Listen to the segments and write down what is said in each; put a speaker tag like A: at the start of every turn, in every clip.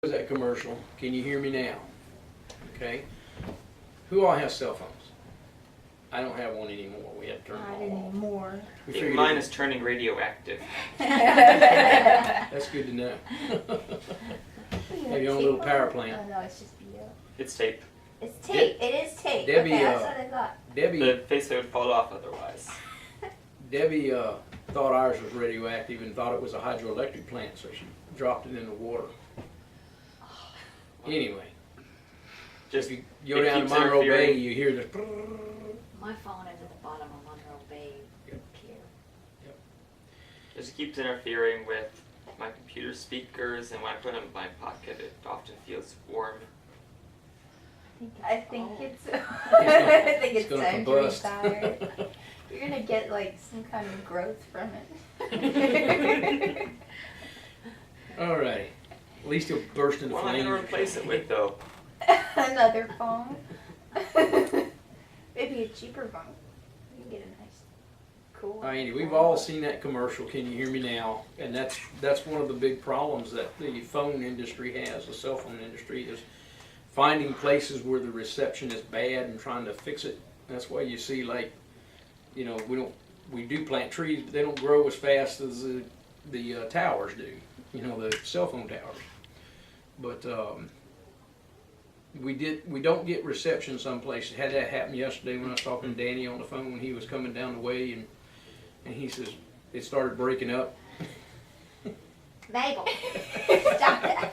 A: Was that commercial? Can you hear me now? Okay. Who all has cell phones? I don't have one anymore. We had to turn
B: Not
A: them all off.
B: anymore.
A: We
C: I think
A: figured
C: mine is turning radioactive.
A: That's good to know. Maybe on a little power plant.
B: Oh no, it's just BO.
C: It's tape.
B: It's tape. It is tape.
A: Debbie,
B: okay, that's what I thought.
A: Debbie
C: The face would fall off otherwise.
A: thought ours was radioactive and thought it was a hydroelectric plant, so she dropped it in the water. Anyway,
C: Just
A: if you go
C: it
A: down to
C: keeps
A: Monroe Bay,
C: interfering.
A: you hear the.
D: My phone is at the bottom of Monroe Bay pier.
C: Just keeps interfering with my computer speakers, and when I put them in my pocket, it often feels warm.
B: I think
D: Oh.
B: it's.
A: It's
B: I think it's
A: gonna
B: time to
A: combust.
B: retire. You're gonna get like some kind of growth from it.
A: Alrighty. At least he'll burst into
C: What am I
A: flames.
C: going to replace it with, though?
B: Another phone. Maybe a cheaper phone. You can get a nice, cool.
A: Andy, we've all seen that commercial, Can You Hear Me Now? And that's one of the big problems that the phone industry has, the cell phone industry, is finding places where the reception is bad and trying to fix it. That's why you see, like, you know, we do plant trees, but they don't grow as fast as the towers do, you know, the cell phone towers. But we don't get reception some places. Had that happen yesterday when I was talking to Danny on the phone when he was coming down the way, and he says it started breaking up.
B: Mabel, stop that.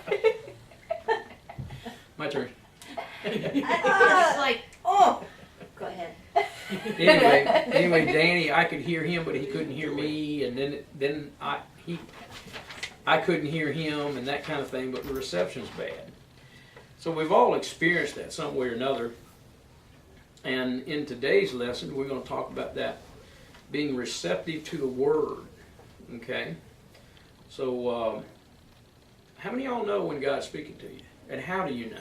A: My turn.
D: It's like,
B: Oh.
D: go ahead.
A: Anyway, Danny, I could hear him, but he couldn't hear me, and then I couldn't hear him, and that kind of thing. But the reception's bad. So we've all experienced that some way or another. And in today's lesson, we're going to talk about that, being receptive to the Word. Okay. So, how many of y'all know when God's speaking to you, and how do you know?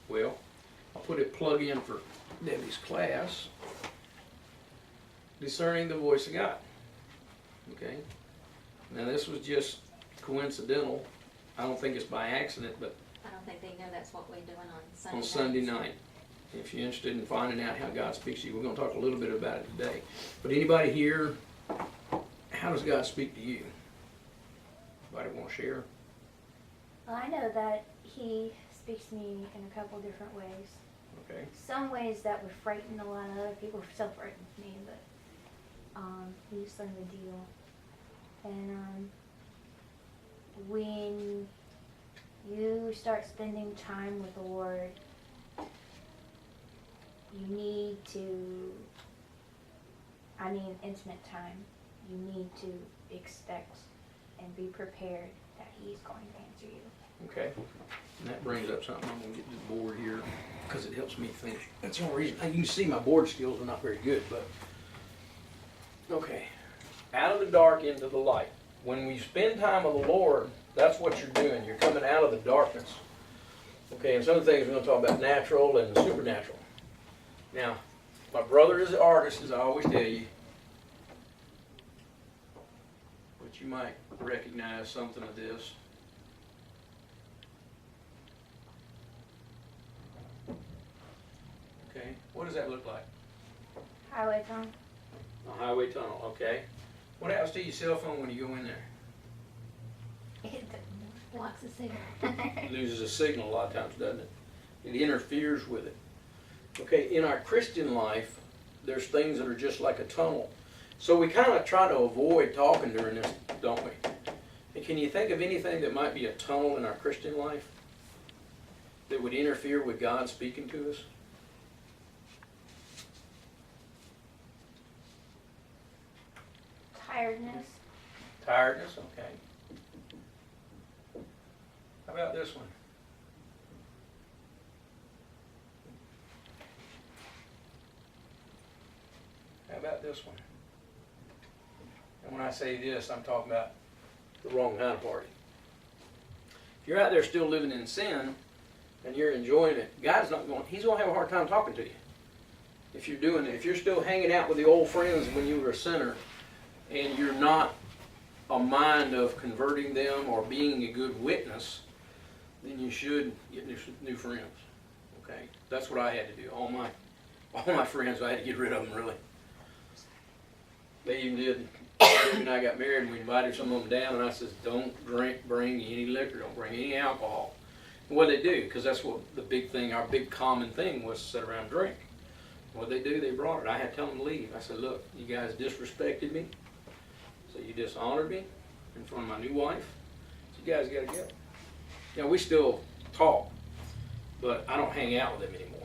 A: Well, I'll put a plug in for Debbie's class. Discerning the voice of God. Okay. Now this was just coincidental. I don't think it's by accident, but
D: I don't think they know that's what we're doing on Sunday
A: on
D: nights.
A: Sunday night. If you're interested in finding out how God speaks to you, we're going to talk a little bit about it today. But anybody here, how does God speak to you? Anybody want to share?
B: Well, I know that he speaks to me in a couple different ways.
A: Okay.
B: Some ways that would frighten a lot of other people, still frightens me, but you just learn the deal. And when you start spending time with the Lord, you need to, intimate time, you need to expect and be prepared that he's going to answer you.
A: Okay. And that brings up something. I'm going to get to the board here because it helps me think. That's the only reason. You can see my board skills are not very good, but okay. Out of the dark into the light. When we spend time with the Lord, that's what you're doing. You're coming out of the darkness. Okay, and some of the things we're going to talk about natural and supernatural. Now, my brother is an artist, as I always tell you. But you might recognize something of this. Okay, what does that look like?
B: Highway phone.
A: A highway tunnel, okay. What happens to your cell phone when you go in there?
B: It
D: Blocks the signal.
A: It loses a signal a lot of times, doesn't it? It interferes with it. Okay, in our Christian life, there's things that are just like a tunnel. So we kind of try to avoid talking during this, don't we? And can you think of anything that might be a tunnel in our Christian life that would interfere with God speaking to us?
B: Tiredness.
A: Tiredness, okay. How about this one? How about this one? And when I say this, I'm talking about the wrong kind of party. If you're out there still living in sin and you're enjoying it, God's not going, he's going to have a hard time talking to you. If you're doing it, if you're still hanging out with the old friends when you were a sinner and you're not a mind of converting them or being a good witness, then you should get new friends. Okay, that's what I had to do. All my friends, I had to get rid of them, really. They even did. When I got married, and we invited some of them down, and I says, don't bring any liquor, don't bring any alcohol. And what they do, because that's what the big thing, our big common thing was to sit around and drink. What they do, they brought it. I had to tell them to leave. I said, look, you guys disrespected me, so you dishonored me in front of my new wife, so you guys got to go. You know, we still talk, but I don't hang out with them anymore.